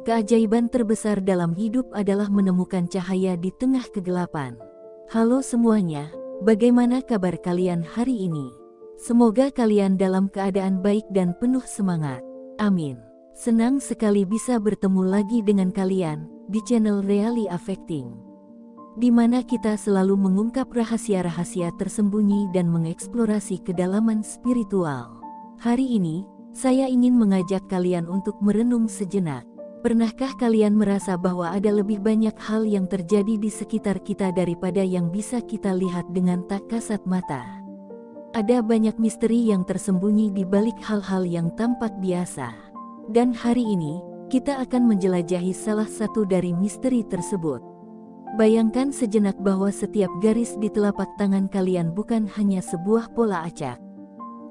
Keajaiban terbesar dalam hidup adalah menemukan cahaya di tengah kegelapan. Halo semuanya, bagaimana kabar kalian hari ini? Semoga kalian dalam keadaan baik dan penuh semangat. Amin. Senang sekali bisa bertemu lagi dengan kalian di channel Really Affecting, di mana kita selalu mengungkap rahasia-rahasia tersembunyi dan mengeksplorasi kedalaman spiritual. Hari ini, saya ingin mengajak kalian untuk merenung sejenak. Pernahkah kalian merasa bahwa ada lebih banyak hal yang terjadi di sekitar kita daripada yang bisa kita lihat dengan tak kasat mata? Ada banyak misteri yang tersembunyi di balik hal-hal yang tampak biasa. Dan hari ini, kita akan menjelajahi salah satu dari misteri tersebut. Bayangkan sejenak bahwa setiap garis di telapak tangan kalian bukan hanya sebuah pola acak.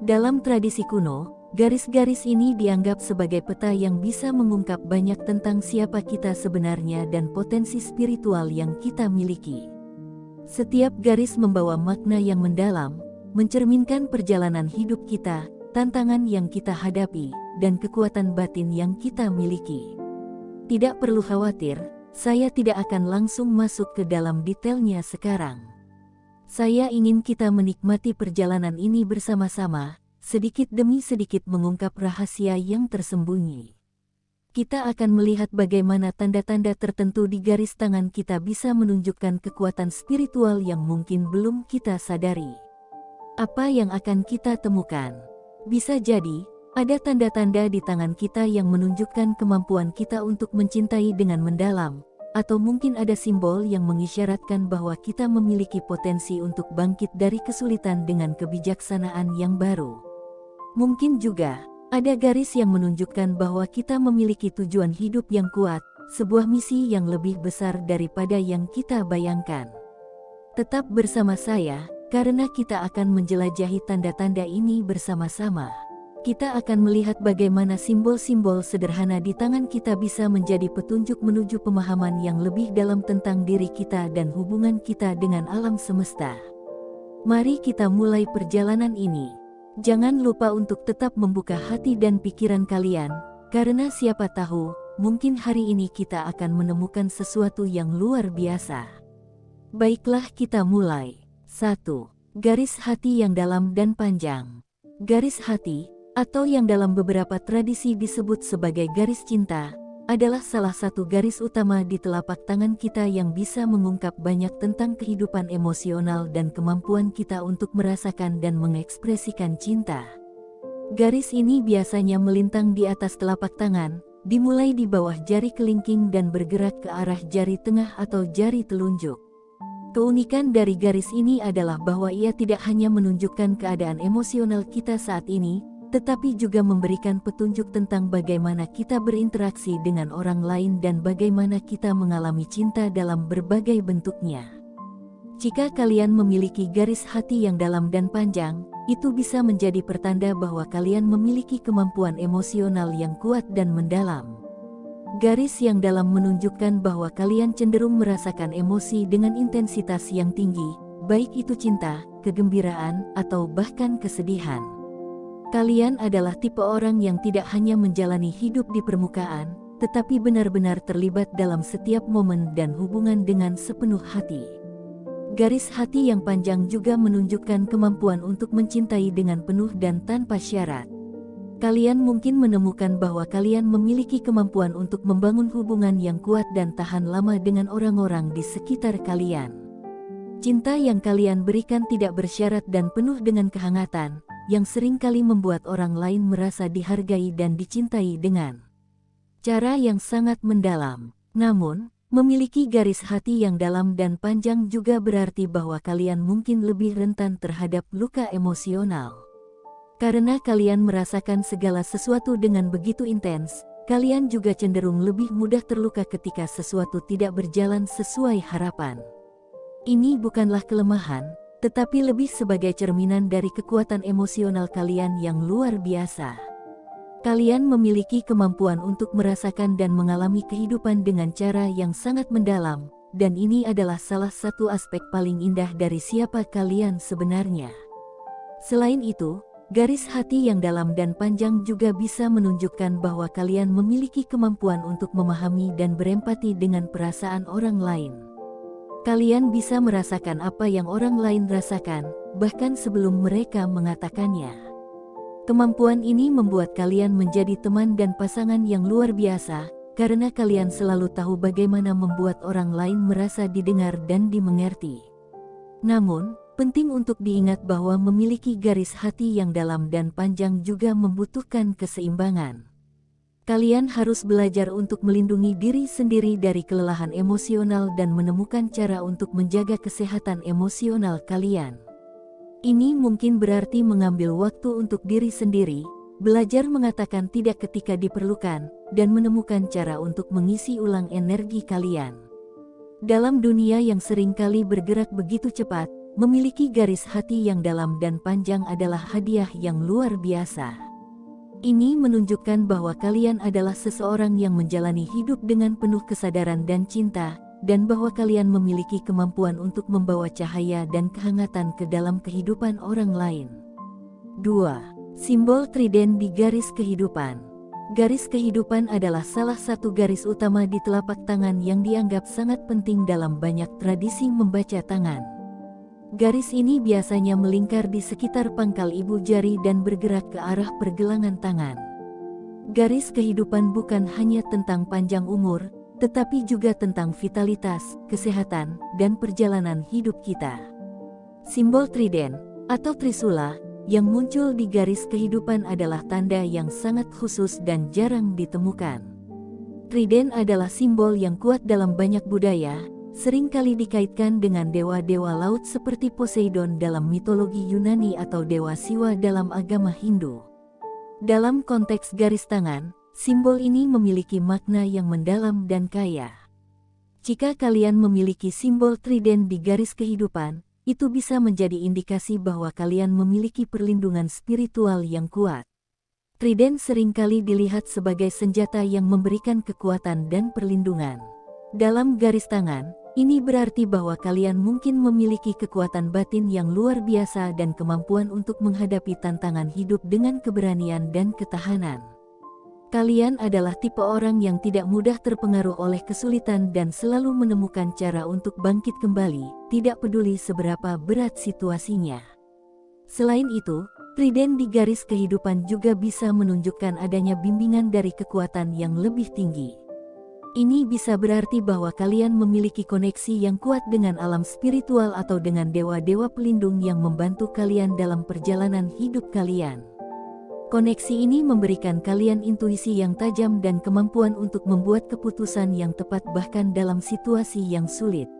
Dalam tradisi kuno, garis-garis ini dianggap sebagai peta yang bisa mengungkap banyak tentang siapa kita sebenarnya dan potensi spiritual yang kita miliki. Setiap garis membawa makna yang mendalam, mencerminkan perjalanan hidup kita, tantangan yang kita hadapi, dan kekuatan batin yang kita miliki. Tidak perlu khawatir, saya tidak akan langsung masuk ke dalam detailnya sekarang. Saya ingin kita menikmati perjalanan ini bersama-sama, sedikit demi sedikit mengungkap rahasia yang tersembunyi. Kita akan melihat bagaimana tanda-tanda tertentu di garis tangan kita bisa menunjukkan kekuatan spiritual yang mungkin belum kita sadari. Apa yang akan kita temukan? Bisa jadi, ada tanda-tanda di tangan kita yang menunjukkan kemampuan kita untuk mencintai dengan mendalam, atau mungkin ada simbol yang mengisyaratkan bahwa kita memiliki potensi untuk bangkit dari kesulitan dengan kebijaksanaan yang baru. Mungkin juga, ada garis yang menunjukkan bahwa kita memiliki tujuan hidup yang kuat, sebuah misi yang lebih besar daripada yang kita bayangkan. Tetap bersama saya, karena kita akan menjelajahi tanda-tanda ini bersama-sama. Kita akan melihat bagaimana simbol-simbol sederhana di tangan kita bisa menjadi petunjuk menuju pemahaman yang lebih dalam tentang diri kita dan hubungan kita dengan alam semesta. Mari kita mulai perjalanan ini. Jangan lupa untuk tetap membuka hati dan pikiran kalian, karena siapa tahu, mungkin hari ini kita akan menemukan sesuatu yang luar biasa. Baiklah kita mulai. 1. Garis hati yang dalam dan panjang. Garis hati, atau yang dalam beberapa tradisi disebut sebagai garis cinta, adalah salah satu garis utama di telapak tangan kita yang bisa mengungkap banyak tentang kehidupan emosional dan kemampuan kita untuk merasakan dan mengekspresikan cinta. Garis ini biasanya melintang di atas telapak tangan, dimulai di bawah jari kelingking dan bergerak ke arah jari tengah atau jari telunjuk. Keunikan dari garis ini adalah bahwa ia tidak hanya menunjukkan keadaan emosional kita saat ini, tetapi juga memberikan petunjuk tentang bagaimana kita berinteraksi dengan orang lain dan bagaimana kita mengalami cinta dalam berbagai bentuknya. Jika kalian memiliki garis hati yang dalam dan panjang, itu bisa menjadi pertanda bahwa kalian memiliki kemampuan emosional yang kuat dan mendalam. Garis yang dalam menunjukkan bahwa kalian cenderung merasakan emosi dengan intensitas yang tinggi, baik itu cinta, kegembiraan, atau bahkan kesedihan. Kalian adalah tipe orang yang tidak hanya menjalani hidup di permukaan, tetapi benar-benar terlibat dalam setiap momen dan hubungan dengan sepenuh hati. Garis hati yang panjang juga menunjukkan kemampuan untuk mencintai dengan penuh dan tanpa syarat. Kalian mungkin menemukan bahwa kalian memiliki kemampuan untuk membangun hubungan yang kuat dan tahan lama dengan orang-orang di sekitar kalian. Cinta yang kalian berikan tidak bersyarat dan penuh dengan kehangatan, yang seringkali membuat orang lain merasa dihargai dan dicintai dengan cara yang sangat mendalam. Namun, memiliki garis hati yang dalam dan panjang juga berarti bahwa kalian mungkin lebih rentan terhadap luka emosional. Karena kalian merasakan segala sesuatu dengan begitu intens, kalian juga cenderung lebih mudah terluka ketika sesuatu tidak berjalan sesuai harapan. Ini bukanlah kelemahan, tetapi lebih sebagai cerminan dari kekuatan emosional kalian yang luar biasa. Kalian memiliki kemampuan untuk merasakan dan mengalami kehidupan dengan cara yang sangat mendalam, dan ini adalah salah satu aspek paling indah dari siapa kalian sebenarnya. Selain itu, Garis hati yang dalam dan panjang juga bisa menunjukkan bahwa kalian memiliki kemampuan untuk memahami dan berempati dengan perasaan orang lain. Kalian bisa merasakan apa yang orang lain rasakan, bahkan sebelum mereka mengatakannya. Kemampuan ini membuat kalian menjadi teman dan pasangan yang luar biasa, karena kalian selalu tahu bagaimana membuat orang lain merasa didengar dan dimengerti. Namun, penting untuk diingat bahwa memiliki garis hati yang dalam dan panjang juga membutuhkan keseimbangan. Kalian harus belajar untuk melindungi diri sendiri dari kelelahan emosional dan menemukan cara untuk menjaga kesehatan emosional kalian. Ini mungkin berarti mengambil waktu untuk diri sendiri, belajar mengatakan tidak ketika diperlukan, dan menemukan cara untuk mengisi ulang energi kalian. Dalam dunia yang seringkali bergerak begitu cepat, memiliki garis hati yang dalam dan panjang adalah hadiah yang luar biasa. Ini menunjukkan bahwa kalian adalah seseorang yang menjalani hidup dengan penuh kesadaran dan cinta, dan bahwa kalian memiliki kemampuan untuk membawa cahaya dan kehangatan ke dalam kehidupan orang lain. 2. Simbol trident di garis kehidupan. Garis kehidupan adalah salah satu garis utama di telapak tangan yang dianggap sangat penting dalam banyak tradisi membaca tangan. Garis ini biasanya melingkar di sekitar pangkal ibu jari dan bergerak ke arah pergelangan tangan. Garis kehidupan bukan hanya tentang panjang umur, tetapi juga tentang vitalitas, kesehatan, dan perjalanan hidup kita. Simbol trident, atau trisula, yang muncul di garis kehidupan adalah tanda yang sangat khusus dan jarang ditemukan. Trident adalah simbol yang kuat dalam banyak budaya, seringkali dikaitkan dengan dewa-dewa laut seperti Poseidon dalam mitologi Yunani atau Dewa Siwa dalam agama Hindu. Dalam konteks garis tangan, simbol ini memiliki makna yang mendalam dan kaya. Jika kalian memiliki simbol trident di garis kehidupan, itu bisa menjadi indikasi bahwa kalian memiliki perlindungan spiritual yang kuat. Trident seringkali dilihat sebagai senjata yang memberikan kekuatan dan perlindungan. Dalam garis tangan, ini berarti bahwa kalian mungkin memiliki kekuatan batin yang luar biasa dan kemampuan untuk menghadapi tantangan hidup dengan keberanian dan ketahanan. Kalian adalah tipe orang yang tidak mudah terpengaruh oleh kesulitan dan selalu menemukan cara untuk bangkit kembali, tidak peduli seberapa berat situasinya. Selain itu, trident di garis kehidupan juga bisa menunjukkan adanya bimbingan dari kekuatan yang lebih tinggi. Ini bisa berarti bahwa kalian memiliki koneksi yang kuat dengan alam spiritual atau dengan dewa-dewa pelindung yang membantu kalian dalam perjalanan hidup kalian. Koneksi ini memberikan kalian intuisi yang tajam dan kemampuan untuk membuat keputusan yang tepat bahkan dalam situasi yang sulit.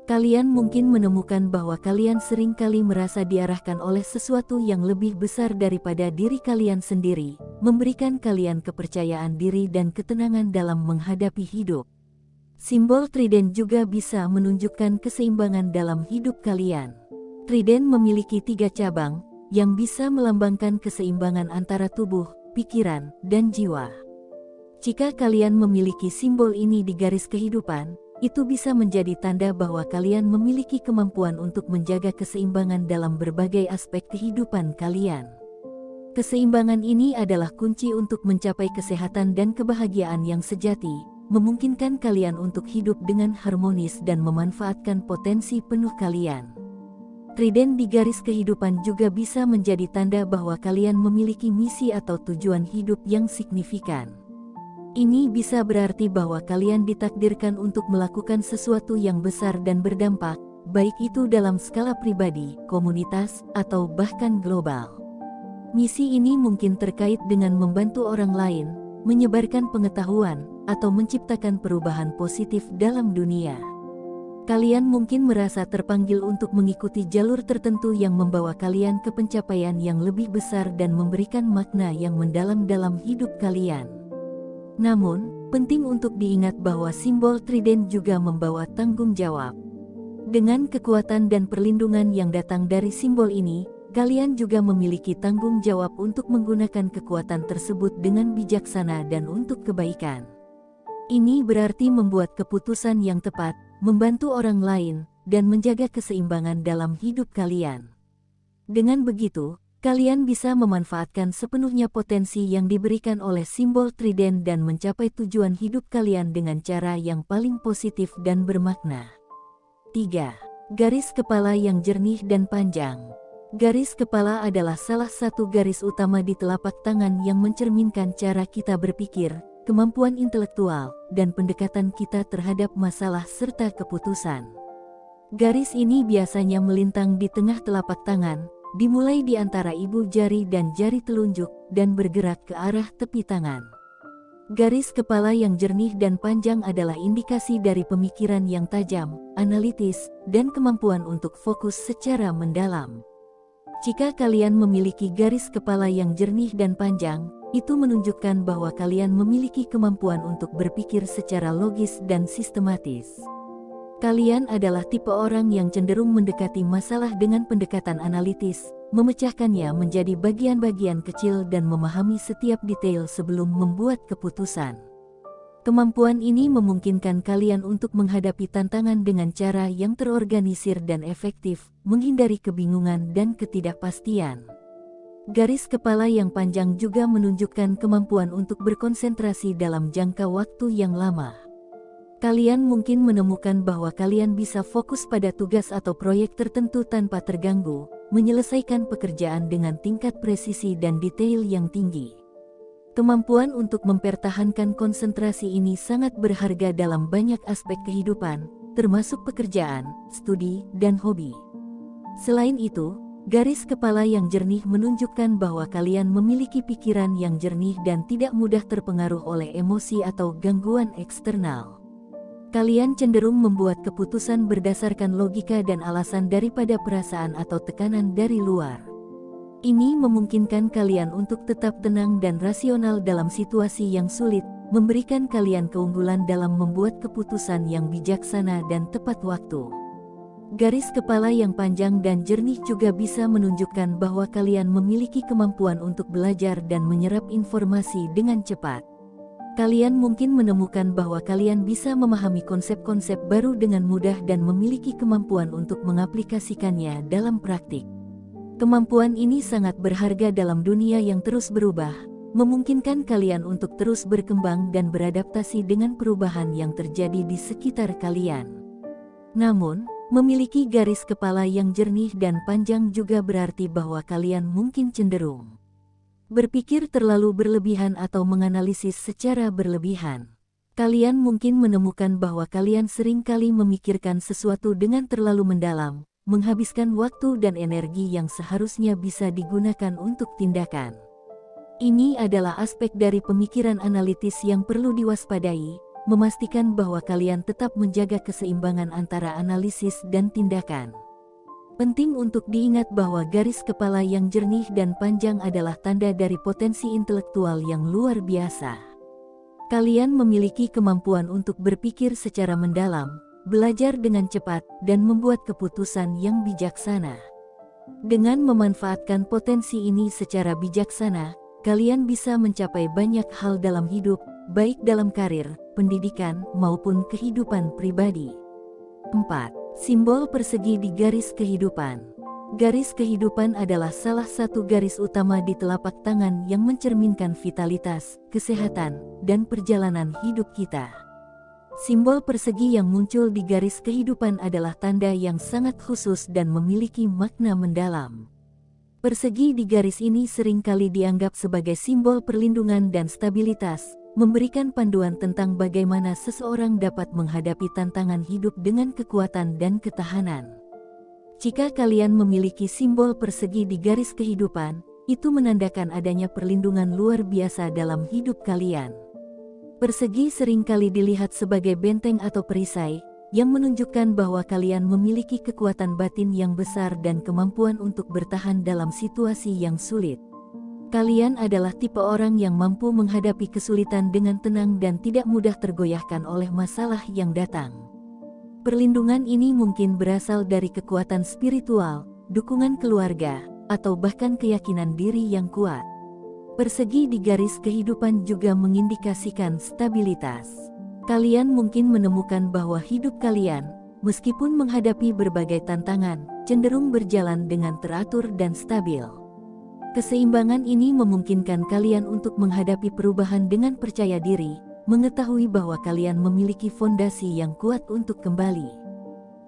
Kalian mungkin menemukan bahwa kalian seringkali merasa diarahkan oleh sesuatu yang lebih besar daripada diri kalian sendiri, memberikan kalian kepercayaan diri dan ketenangan dalam menghadapi hidup. Simbol trident juga bisa menunjukkan keseimbangan dalam hidup kalian. Trident memiliki 3 cabang, yang bisa melambangkan keseimbangan antara tubuh, pikiran, dan jiwa. Jika kalian memiliki simbol ini di garis kehidupan, itu bisa menjadi tanda bahwa kalian memiliki kemampuan untuk menjaga keseimbangan dalam berbagai aspek kehidupan kalian. Keseimbangan ini adalah kunci untuk mencapai kesehatan dan kebahagiaan yang sejati, memungkinkan kalian untuk hidup dengan harmonis dan memanfaatkan potensi penuh kalian. Trident di garis kehidupan juga bisa menjadi tanda bahwa kalian memiliki misi atau tujuan hidup yang signifikan. Ini bisa berarti bahwa kalian ditakdirkan untuk melakukan sesuatu yang besar dan berdampak, baik itu dalam skala pribadi, komunitas, atau bahkan global. Misi ini mungkin terkait dengan membantu orang lain, menyebarkan pengetahuan, atau menciptakan perubahan positif dalam dunia. Kalian mungkin merasa terpanggil untuk mengikuti jalur tertentu yang membawa kalian ke pencapaian yang lebih besar dan memberikan makna yang mendalam dalam hidup kalian. Namun, penting untuk diingat bahwa simbol trident juga membawa tanggung jawab. Dengan kekuatan dan perlindungan yang datang dari simbol ini, kalian juga memiliki tanggung jawab untuk menggunakan kekuatan tersebut dengan bijaksana dan untuk kebaikan. Ini berarti membuat keputusan yang tepat, membantu orang lain, dan menjaga keseimbangan dalam hidup kalian. Dengan begitu, Kalian bisa memanfaatkan sepenuhnya potensi yang diberikan oleh simbol trident dan mencapai tujuan hidup kalian dengan cara yang paling positif dan bermakna. 3. Garis kepala yang jernih dan panjang. Garis kepala adalah salah satu garis utama di telapak tangan yang mencerminkan cara kita berpikir, kemampuan intelektual, dan pendekatan kita terhadap masalah serta keputusan. Garis ini biasanya melintang di tengah telapak tangan, dimulai di antara ibu jari dan jari telunjuk, dan bergerak ke arah tepi tangan. Garis kepala yang jernih dan panjang adalah indikasi dari pemikiran yang tajam, analitis, dan kemampuan untuk fokus secara mendalam. Jika kalian memiliki garis kepala yang jernih dan panjang, itu menunjukkan bahwa kalian memiliki kemampuan untuk berpikir secara logis dan sistematis. Kalian adalah tipe orang yang cenderung mendekati masalah dengan pendekatan analitis, memecahkannya menjadi bagian-bagian kecil dan memahami setiap detail sebelum membuat keputusan. Kemampuan ini memungkinkan kalian untuk menghadapi tantangan dengan cara yang terorganisir dan efektif, menghindari kebingungan dan ketidakpastian. Garis kepala yang panjang juga menunjukkan kemampuan untuk berkonsentrasi dalam jangka waktu yang lama. Kalian mungkin menemukan bahwa kalian bisa fokus pada tugas atau proyek tertentu tanpa terganggu, menyelesaikan pekerjaan dengan tingkat presisi dan detail yang tinggi. Kemampuan untuk mempertahankan konsentrasi ini sangat berharga dalam banyak aspek kehidupan, termasuk pekerjaan, studi, dan hobi. Selain itu, garis kepala yang jernih menunjukkan bahwa kalian memiliki pikiran yang jernih dan tidak mudah terpengaruh oleh emosi atau gangguan eksternal. Kalian cenderung membuat keputusan berdasarkan logika dan alasan daripada perasaan atau tekanan dari luar. Ini memungkinkan kalian untuk tetap tenang dan rasional dalam situasi yang sulit, memberikan kalian keunggulan dalam membuat keputusan yang bijaksana dan tepat waktu. Garis kepala yang panjang dan jernih juga bisa menunjukkan bahwa kalian memiliki kemampuan untuk belajar dan menyerap informasi dengan cepat. Kalian mungkin menemukan bahwa kalian bisa memahami konsep-konsep baru dengan mudah dan memiliki kemampuan untuk mengaplikasikannya dalam praktik. Kemampuan ini sangat berharga dalam dunia yang terus berubah, memungkinkan kalian untuk terus berkembang dan beradaptasi dengan perubahan yang terjadi di sekitar kalian. Namun, memiliki garis kepala yang jernih dan panjang juga berarti bahwa kalian mungkin cenderung berpikir terlalu berlebihan atau menganalisis secara berlebihan. Kalian mungkin menemukan bahwa kalian sering kali memikirkan sesuatu dengan terlalu mendalam, menghabiskan waktu dan energi yang seharusnya bisa digunakan untuk tindakan. Ini adalah aspek dari pemikiran analitis yang perlu diwaspadai, memastikan bahwa kalian tetap menjaga keseimbangan antara analisis dan tindakan. Penting untuk diingat bahwa garis kepala yang jernih dan panjang adalah tanda dari potensi intelektual yang luar biasa. Kalian memiliki kemampuan untuk berpikir secara mendalam, belajar dengan cepat, dan membuat keputusan yang bijaksana. Dengan memanfaatkan potensi ini secara bijaksana, kalian bisa mencapai banyak hal dalam hidup, baik dalam karir, pendidikan, maupun kehidupan pribadi. 4. Simbol persegi di garis kehidupan. Garis kehidupan adalah salah satu garis utama di telapak tangan yang mencerminkan vitalitas, kesehatan, dan perjalanan hidup kita. Simbol persegi yang muncul di garis kehidupan adalah tanda yang sangat khusus dan memiliki makna mendalam. Persegi di garis ini seringkali dianggap sebagai simbol perlindungan dan stabilitas, memberikan panduan tentang bagaimana seseorang dapat menghadapi tantangan hidup dengan kekuatan dan ketahanan. Jika kalian memiliki simbol persegi di garis kehidupan, itu menandakan adanya perlindungan luar biasa dalam hidup kalian. Persegi seringkali dilihat sebagai benteng atau perisai, yang menunjukkan bahwa kalian memiliki kekuatan batin yang besar dan kemampuan untuk bertahan dalam situasi yang sulit. Kalian adalah tipe orang yang mampu menghadapi kesulitan dengan tenang dan tidak mudah tergoyahkan oleh masalah yang datang. Perlindungan ini mungkin berasal dari kekuatan spiritual, dukungan keluarga, atau bahkan keyakinan diri yang kuat. Persegi di garis kehidupan juga mengindikasikan stabilitas. Kalian mungkin menemukan bahwa hidup kalian, meskipun menghadapi berbagai tantangan, cenderung berjalan dengan teratur dan stabil. Keseimbangan ini memungkinkan kalian untuk menghadapi perubahan dengan percaya diri, mengetahui bahwa kalian memiliki fondasi yang kuat untuk kembali.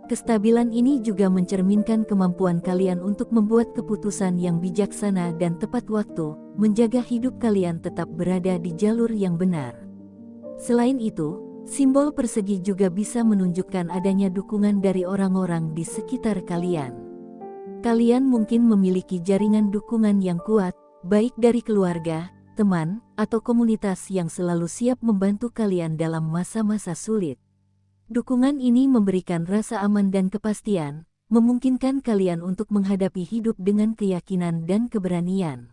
Kestabilan ini juga mencerminkan kemampuan kalian untuk membuat keputusan yang bijaksana dan tepat waktu, menjaga hidup kalian tetap berada di jalur yang benar. Selain itu, simbol persegi juga bisa menunjukkan adanya dukungan dari orang-orang di sekitar kalian. Kalian mungkin memiliki jaringan dukungan yang kuat, baik dari keluarga, teman, atau komunitas yang selalu siap membantu kalian dalam masa-masa sulit. Dukungan ini memberikan rasa aman dan kepastian, memungkinkan kalian untuk menghadapi hidup dengan keyakinan dan keberanian.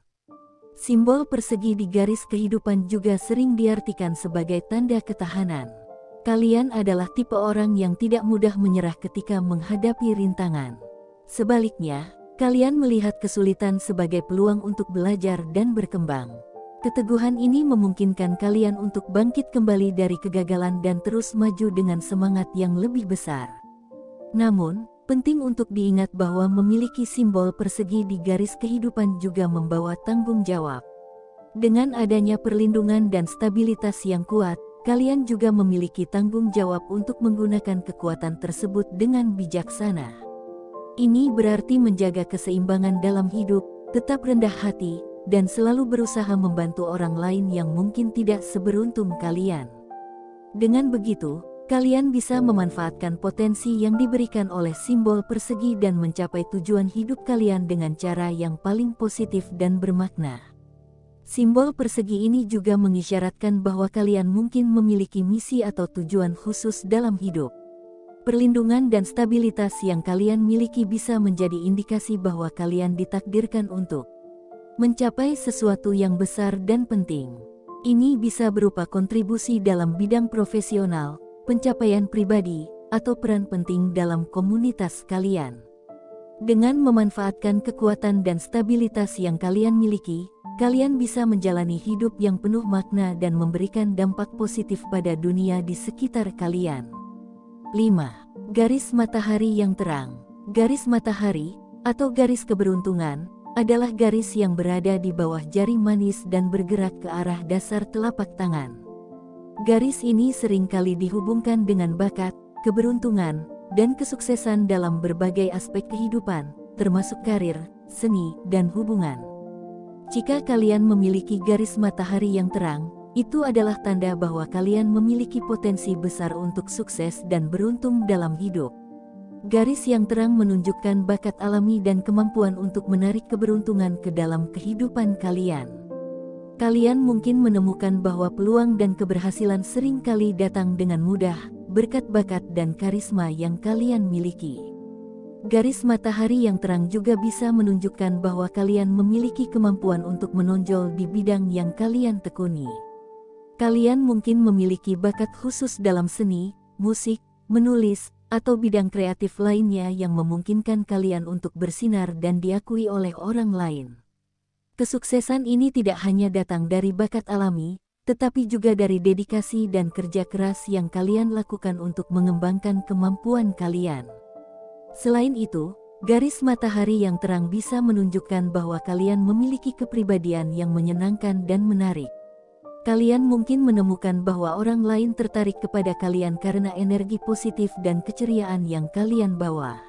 Simbol persegi di garis kehidupan juga sering diartikan sebagai tanda ketahanan. Kalian adalah tipe orang yang tidak mudah menyerah ketika menghadapi rintangan. Sebaliknya, kalian melihat kesulitan sebagai peluang untuk belajar dan berkembang. Keteguhan ini memungkinkan kalian untuk bangkit kembali dari kegagalan dan terus maju dengan semangat yang lebih besar. Namun, penting untuk diingat bahwa memiliki simbol persegi di garis kehidupan juga membawa tanggung jawab. Dengan adanya perlindungan dan stabilitas yang kuat, kalian juga memiliki tanggung jawab untuk menggunakan kekuatan tersebut dengan bijaksana. Ini berarti menjaga keseimbangan dalam hidup, tetap rendah hati, dan selalu berusaha membantu orang lain yang mungkin tidak seberuntung kalian. Dengan begitu, kalian bisa memanfaatkan potensi yang diberikan oleh simbol persegi dan mencapai tujuan hidup kalian dengan cara yang paling positif dan bermakna. Simbol persegi ini juga mengisyaratkan bahwa kalian mungkin memiliki misi atau tujuan khusus dalam hidup. Perlindungan dan stabilitas yang kalian miliki bisa menjadi indikasi bahwa kalian ditakdirkan untuk mencapai sesuatu yang besar dan penting. Ini bisa berupa kontribusi dalam bidang profesional, pencapaian pribadi, atau peran penting dalam komunitas kalian. Dengan memanfaatkan kekuatan dan stabilitas yang kalian miliki, kalian bisa menjalani hidup yang penuh makna dan memberikan dampak positif pada dunia di sekitar kalian. 5. Garis matahari yang terang. Garis matahari, atau garis keberuntungan, adalah garis yang berada di bawah jari manis dan bergerak ke arah dasar telapak tangan. Garis ini seringkali dihubungkan dengan bakat, keberuntungan, dan kesuksesan dalam berbagai aspek kehidupan, termasuk karir, seni, dan hubungan. Jika kalian memiliki garis matahari yang terang, itu adalah tanda bahwa kalian memiliki potensi besar untuk sukses dan beruntung dalam hidup. Garis yang terang menunjukkan bakat alami dan kemampuan untuk menarik keberuntungan ke dalam kehidupan kalian. Kalian mungkin menemukan bahwa peluang dan keberhasilan sering kali datang dengan mudah, berkat bakat dan karisma yang kalian miliki. Garis matahari yang terang juga bisa menunjukkan bahwa kalian memiliki kemampuan untuk menonjol di bidang yang kalian tekuni. Kalian mungkin memiliki bakat khusus dalam seni, musik, menulis, atau bidang kreatif lainnya yang memungkinkan kalian untuk bersinar dan diakui oleh orang lain. Kesuksesan ini tidak hanya datang dari bakat alami, tetapi juga dari dedikasi dan kerja keras yang kalian lakukan untuk mengembangkan kemampuan kalian. Selain itu, garis matahari yang terang bisa menunjukkan bahwa kalian memiliki kepribadian yang menyenangkan dan menarik. Kalian mungkin menemukan bahwa orang lain tertarik kepada kalian karena energi positif dan keceriaan yang kalian bawa.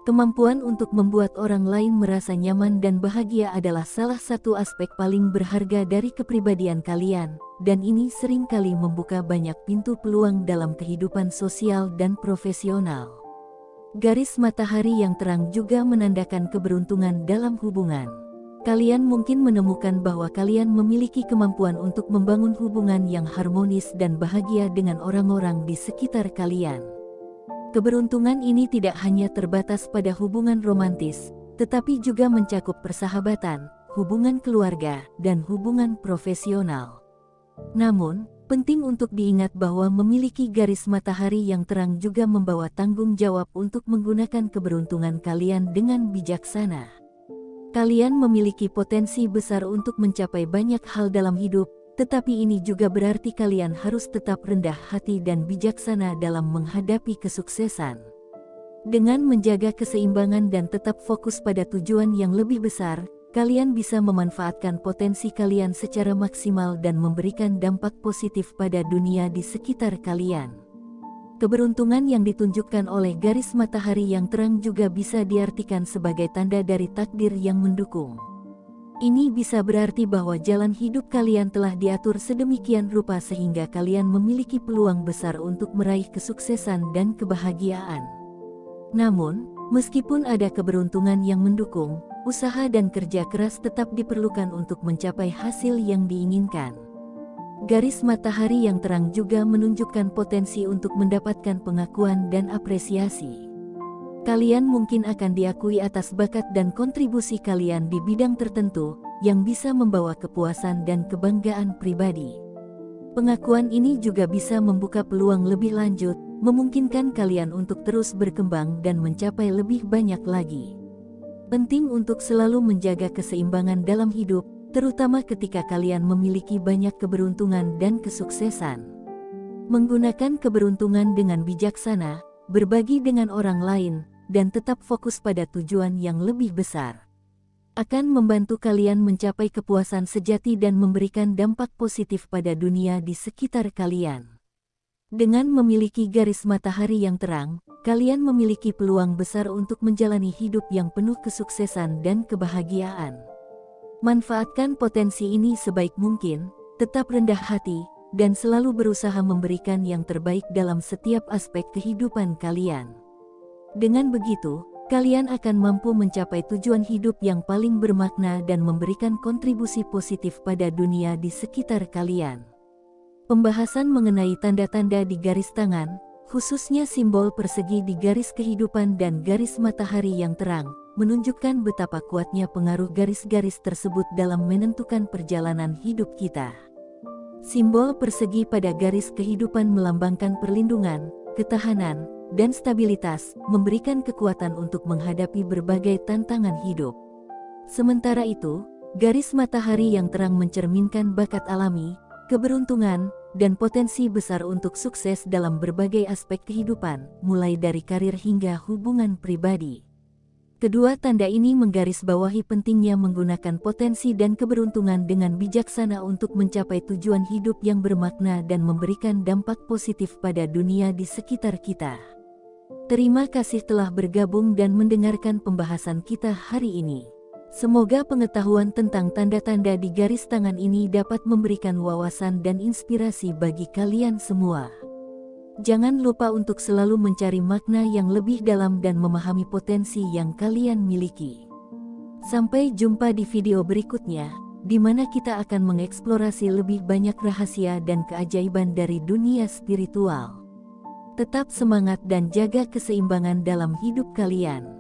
Kemampuan untuk membuat orang lain merasa nyaman dan bahagia adalah salah satu aspek paling berharga dari kepribadian kalian, dan ini seringkali membuka banyak pintu peluang dalam kehidupan sosial dan profesional. Garis matahari yang terang juga menandakan keberuntungan dalam hubungan. Kalian mungkin menemukan bahwa kalian memiliki kemampuan untuk membangun hubungan yang harmonis dan bahagia dengan orang-orang di sekitar kalian. Keberuntungan ini tidak hanya terbatas pada hubungan romantis, tetapi juga mencakup persahabatan, hubungan keluarga, dan hubungan profesional. Namun, penting untuk diingat bahwa memiliki garis matahari yang terang juga membawa tanggung jawab untuk menggunakan keberuntungan kalian dengan bijaksana. Kalian memiliki potensi besar untuk mencapai banyak hal dalam hidup, tetapi ini juga berarti kalian harus tetap rendah hati dan bijaksana dalam menghadapi kesuksesan. Dengan menjaga keseimbangan dan tetap fokus pada tujuan yang lebih besar, kalian bisa memanfaatkan potensi kalian secara maksimal dan memberikan dampak positif pada dunia di sekitar kalian. Keberuntungan yang ditunjukkan oleh garis matahari yang terang juga bisa diartikan sebagai tanda dari takdir yang mendukung. Ini bisa berarti bahwa jalan hidup kalian telah diatur sedemikian rupa sehingga kalian memiliki peluang besar untuk meraih kesuksesan dan kebahagiaan. Namun, meskipun ada keberuntungan yang mendukung, usaha dan kerja keras tetap diperlukan untuk mencapai hasil yang diinginkan. Garis matahari yang terang juga menunjukkan potensi untuk mendapatkan pengakuan dan apresiasi. Kalian mungkin akan diakui atas bakat dan kontribusi kalian di bidang tertentu, yang bisa membawa kepuasan dan kebanggaan pribadi. Pengakuan ini juga bisa membuka peluang lebih lanjut, memungkinkan kalian untuk terus berkembang dan mencapai lebih banyak lagi. Penting untuk selalu menjaga keseimbangan dalam hidup, terutama ketika kalian memiliki banyak keberuntungan dan kesuksesan. Menggunakan keberuntungan dengan bijaksana, berbagi dengan orang lain, dan tetap fokus pada tujuan yang lebih besar akan membantu kalian mencapai kepuasan sejati dan memberikan dampak positif pada dunia di sekitar kalian. Dengan memiliki garis matahari yang terang, kalian memiliki peluang besar untuk menjalani hidup yang penuh kesuksesan dan kebahagiaan. Manfaatkan potensi ini sebaik mungkin, tetap rendah hati, dan selalu berusaha memberikan yang terbaik dalam setiap aspek kehidupan kalian. Dengan begitu, kalian akan mampu mencapai tujuan hidup yang paling bermakna dan memberikan kontribusi positif pada dunia di sekitar kalian. Pembahasan mengenai tanda-tanda di garis tangan, khususnya simbol persegi di garis kehidupan dan garis matahari yang terang, menunjukkan betapa kuatnya pengaruh garis-garis tersebut dalam menentukan perjalanan hidup kita. Simbol persegi pada garis kehidupan melambangkan perlindungan, ketahanan, dan stabilitas, memberikan kekuatan untuk menghadapi berbagai tantangan hidup. Sementara itu, garis matahari yang terang mencerminkan bakat alami, keberuntungan, dan potensi besar untuk sukses dalam berbagai aspek kehidupan, mulai dari karir hingga hubungan pribadi. Kedua tanda ini menggarisbawahi pentingnya menggunakan potensi dan keberuntungan dengan bijaksana untuk mencapai tujuan hidup yang bermakna dan memberikan dampak positif pada dunia di sekitar kita. Terima kasih telah bergabung dan mendengarkan pembahasan kita hari ini. Semoga pengetahuan tentang tanda-tanda di garis tangan ini dapat memberikan wawasan dan inspirasi bagi kalian semua. Jangan lupa untuk selalu mencari makna yang lebih dalam dan memahami potensi yang kalian miliki. Sampai jumpa di video berikutnya, di mana kita akan mengeksplorasi lebih banyak rahasia dan keajaiban dari dunia spiritual. Tetap semangat dan jaga keseimbangan dalam hidup kalian.